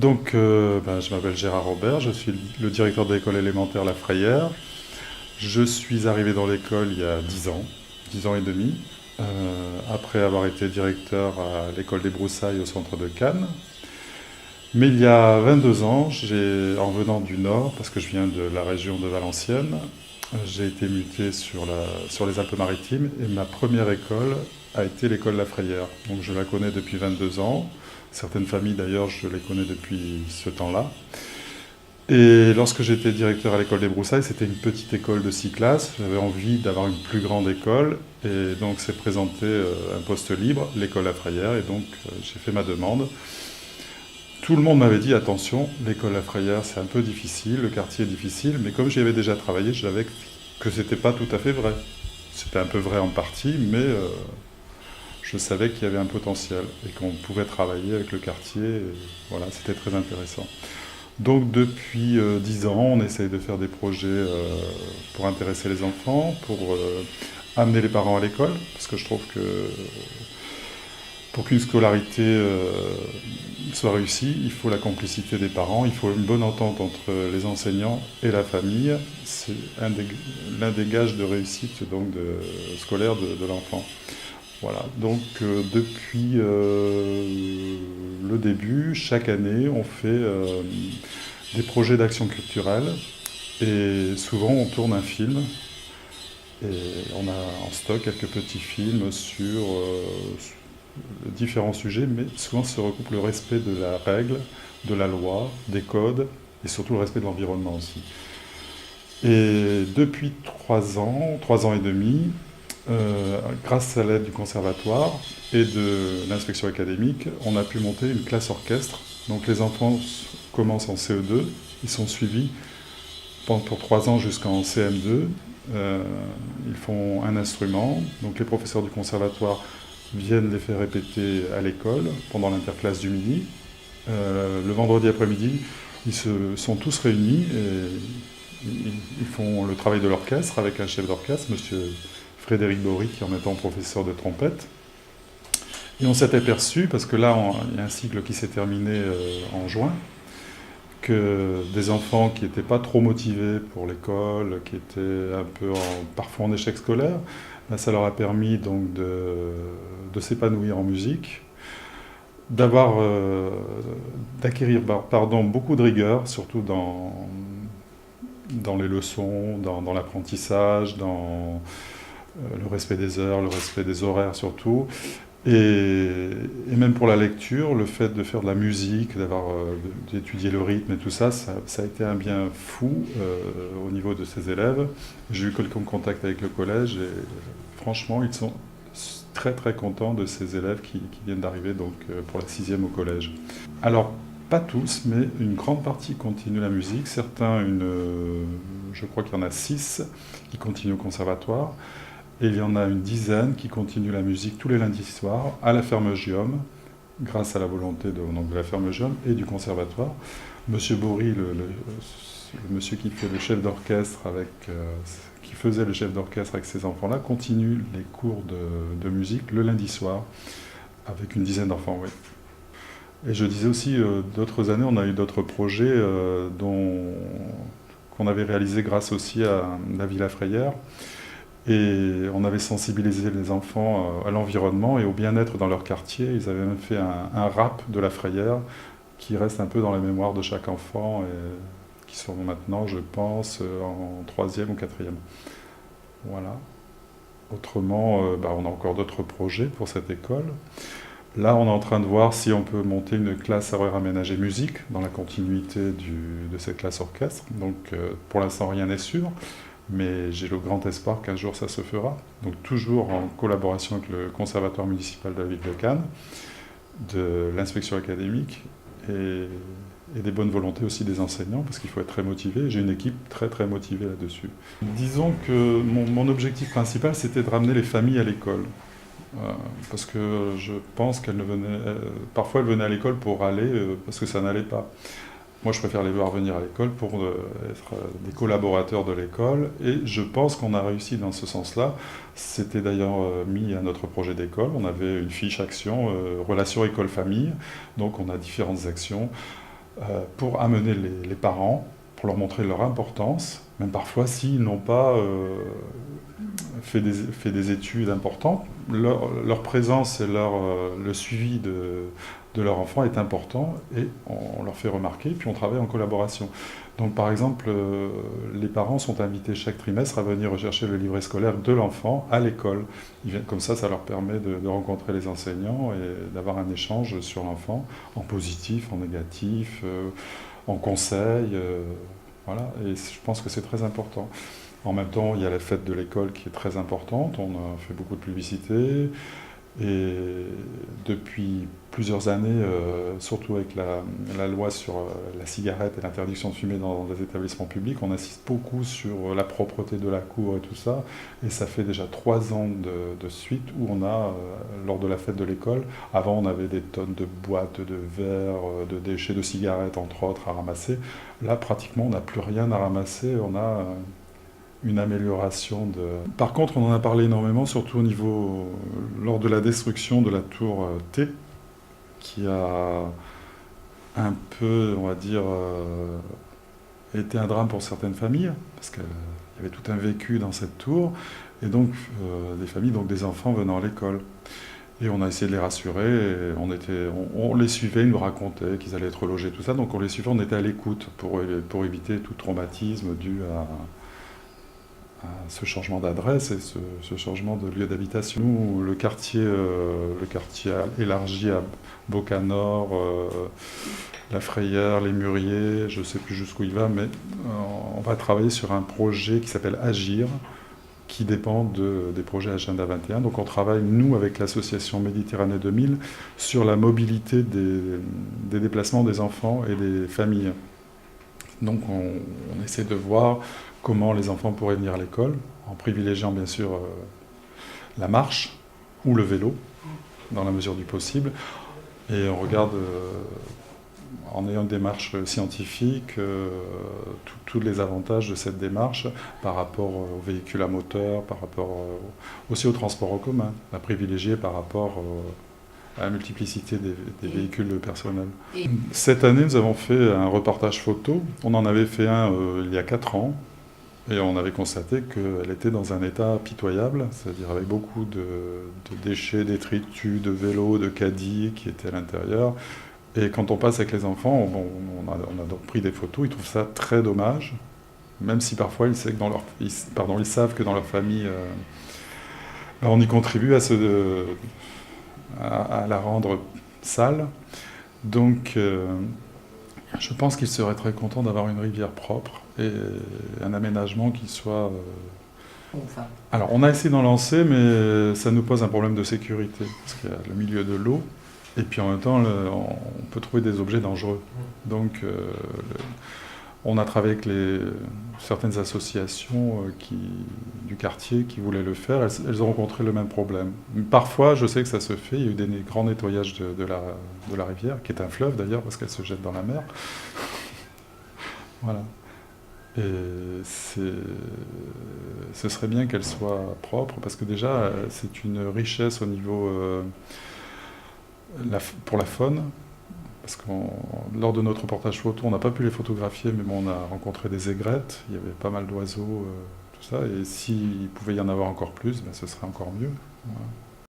Je m'appelle Gérard Robert, je suis le directeur de l'école élémentaire La Frayère. Je suis arrivé dans l'école il y a 10 ans, 10 ans et demi, après avoir été directeur à l'école des Broussailles au centre de Cannes. Mais il y a 22 ans, en venant du Nord, parce que je viens de la région de Valenciennes, j'ai été muté sur les Alpes-Maritimes et ma première école a été l'école La Frayère. Donc je la connais depuis 22 ans. Certaines familles d'ailleurs, je les connais depuis ce temps-là. Et lorsque j'étais directeur à l'école des Broussailles, c'était une petite école de 6 classes. J'avais envie d'avoir une plus grande école et donc s'est présenté un poste libre, l'école La Frayère, et donc j'ai fait ma demande. Tout le monde m'avait dit attention, l'école La Frayère c'est un peu difficile, le quartier est difficile, mais comme j'y avais déjà travaillé, je savais que c'était pas tout à fait vrai. C'était un peu vrai en partie, mais je savais qu'il y avait un potentiel et qu'on pouvait travailler avec le quartier. Et voilà, c'était très intéressant. Donc depuis 10 ans, on essaye de faire des projets pour intéresser les enfants, pour amener les parents à l'école, parce que je trouve que pour qu'une scolarité soit réussie, il faut la complicité des parents, il faut une bonne entente entre les enseignants et la famille. C'est l'un des gages de réussite scolaire de l'enfant. Voilà, donc depuis le début, chaque année, on fait des projets d'action culturelle et souvent on tourne un film et on a en stock quelques petits films sur différents sujets, mais souvent se recoupe le respect de la règle, de la loi, des codes et surtout le respect de l'environnement aussi. Et depuis 3 ans et demi, grâce à l'aide du conservatoire et de l'inspection académique, on a pu monter une classe orchestre. Donc les enfants commencent en CE2, ils sont suivis pour 3 ans jusqu'en CM2. Ils font un instrument, donc les professeurs du conservatoire viennent les faire répéter à l'école pendant l'interclasse du midi. Le vendredi après-midi, ils se sont tous réunis et ils font le travail de l'orchestre avec un chef d'orchestre, monsieur Frédéric Bory, qui est en même temps professeur de trompette. Et on s'est aperçu, parce que là, il y a un cycle qui s'est terminé en juin, que des enfants qui n'étaient pas trop motivés pour l'école, qui étaient parfois en échec scolaire, ben, ça leur a permis donc de s'épanouir en musique, d'acquérir beaucoup de rigueur, surtout dans les leçons, dans l'apprentissage, dans le respect des heures, le respect des horaires surtout. Et même pour la lecture, le fait de faire de la musique, d'étudier le rythme et tout ça, ça a été un bien fou au niveau de ces élèves. J'ai eu quelques contacts avec le collège et franchement, ils sont très très contents de ces élèves qui viennent d'arriver donc pour la 6e au collège. Alors, pas tous, mais une grande partie continuent la musique. Je crois qu'il y en a 6 qui continuent au conservatoire. Et il y en a une dizaine qui continuent la musique tous les lundis soirs à la Ferme Guillaume, grâce à la volonté de la Ferme Guillaume et du conservatoire. Monsieur Bory, le monsieur qui fait le chef d'orchestre qui faisait le chef d'orchestre avec ces enfants-là, continue les cours de musique le lundi soir avec une dizaine d'enfants, oui. Et je disais aussi, d'autres années, on a eu d'autres projets qu'on avait réalisés grâce aussi à la Villa Frayère. Et on avait sensibilisé les enfants à l'environnement et au bien-être dans leur quartier. Ils avaient même fait un rap de la Frayère qui reste un peu dans la mémoire de chaque enfant et qui sont maintenant, je pense, en 3e ou 4e. Voilà. Autrement, on a encore d'autres projets pour cette école. Là, on est en train de voir si on peut monter une classe horaire aménagée musique dans la continuité de cette classe orchestre. Donc, pour l'instant, rien n'est sûr. Mais j'ai le grand espoir qu'un jour ça se fera. Donc toujours en collaboration avec le Conservatoire municipal de la ville de Cannes, de l'inspection académique et des bonnes volontés aussi des enseignants, parce qu'il faut être très motivé. J'ai une équipe très très motivée là-dessus. Disons que mon objectif principal, c'était de ramener les familles à l'école. Parce que je pense parfois elles venaient à l'école pour aller, parce que ça n'allait pas. Moi, je préfère les voir venir à l'école pour être des collaborateurs de l'école. Et je pense qu'on a réussi dans ce sens-là. C'était d'ailleurs mis à notre projet d'école. On avait une fiche action, relation école-famille. Donc, on a différentes actions. pour amener les parents, pour leur montrer leur importance, même parfois s'ils n'ont pas fait des études importantes, leur présence et le suivi de leur enfant est important et on leur fait remarquer, puis on travaille en collaboration. Donc par exemple, les parents sont invités chaque trimestre à venir rechercher le livret scolaire de l'enfant à l'école. Comme ça leur permet de rencontrer les enseignants et d'avoir un échange sur l'enfant, en positif, en négatif, en conseil. Voilà, et je pense que c'est très important. En même temps, il y a la fête de l'école qui est très importante, on a fait beaucoup de publicité, et depuis plusieurs années, surtout avec la loi sur la cigarette et l'interdiction de fumer dans les établissements publics, on insiste beaucoup sur la propreté de la cour et tout ça, et ça fait déjà 3 ans de suite où on a, lors de la fête de l'école, avant on avait des tonnes de boîtes de verre, de déchets de cigarettes entre autres à ramasser, là pratiquement on n'a plus rien à ramasser, on a une amélioration de... Par contre, on en a parlé énormément, surtout au niveau, lors de la destruction de la tour T, qui a un peu, on va dire, été un drame pour certaines familles, parce qu'il y avait tout un vécu dans cette tour, et donc des familles, donc des enfants venant à l'école. Et on a essayé de les rassurer, et on les suivait, ils nous racontaient qu'ils allaient être logés, tout ça, donc on les suivait, on était à l'écoute pour éviter tout traumatisme dû à ce changement d'adresse et ce changement de lieu d'habitation. Nous, le quartier élargi à Beaucanor, la Frayère, les Mûriers, je ne sais plus jusqu'où il va, mais on va travailler sur un projet qui s'appelle Agir, qui dépend des projets Agenda 21. Donc on travaille, nous, avec l'association Méditerranée 2000, sur la mobilité des déplacements des enfants et des familles. Donc on essaie de voir comment les enfants pourraient venir à l'école, en privilégiant bien sûr la marche ou le vélo, dans la mesure du possible. Et on regarde, en ayant une démarche scientifique, tous les avantages de cette démarche par rapport aux véhicules à moteur, par rapport aussi au transport en commun, à privilégier par rapport à la multiplicité des véhicules personnels. Cette année, nous avons fait un reportage photo. On en avait fait un il y a 4 ans. Et on avait constaté qu'elle était dans un état pitoyable, c'est-à-dire avec beaucoup de déchets, détritus, de vélos, de caddies qui étaient à l'intérieur. Et quand on passe avec les enfants, on a donc pris des photos, ils trouvent ça très dommage, même si parfois ils savent que dans leur famille, on y contribue à la rendre sale. Donc je pense qu'ils seraient très contents d'avoir une rivière propre et un aménagement qui soit... Alors, on a essayé d'en lancer, mais ça nous pose un problème de sécurité, parce qu'il y a le milieu de l'eau, et puis en même temps, on peut trouver des objets dangereux. Donc, on a travaillé avec certaines associations du quartier qui voulaient le faire. Elles ont rencontré le même problème. Parfois, je sais que ça se fait. Il y a eu des grands nettoyages de la rivière, qui est un fleuve d'ailleurs, parce qu'elle se jette dans la mer. Voilà. Et ce serait bien qu'elle soit propre, parce que déjà, c'est une richesse au niveau... pour la faune. Parce que lors de notre reportage photo, on n'a pas pu les photographier, mais bon, on a rencontré des aigrettes, il y avait pas mal d'oiseaux, tout ça, et s'il pouvait y en avoir encore plus, ben, ce serait encore mieux. Voilà.